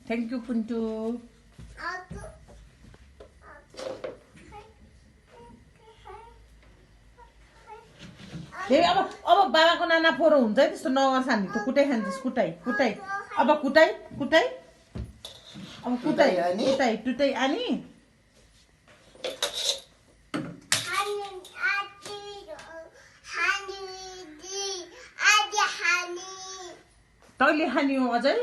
Thank you, Puntu. अब बाबाको नाना फोरो हुन्छ है त्यस्तो नगर्छ नि त कुटाइ खान्छस् कुटाइ अब कुटाइ अब कुटाइ टुटाइ आनी तैँले खानी हो अझै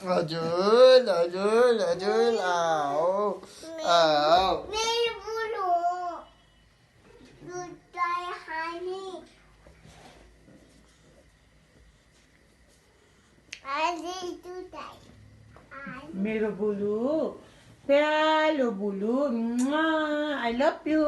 हजुर आओ मेरो बुलु प्यालो बुलु आई लभ यु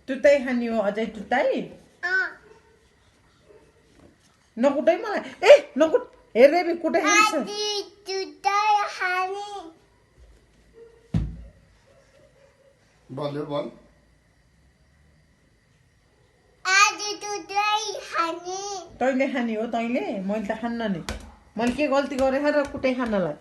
टुटाइ खानी हो अझै टुटाइ नकुटाइ मलाई नकुट हेर बेबी कुटाइ खान्छ बोल तैँले खानी हो तैँले मैले त खान्न नि मैले के गल्ती गरेँ र कुटाइ खानलाई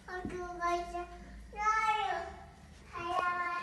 Aku baca.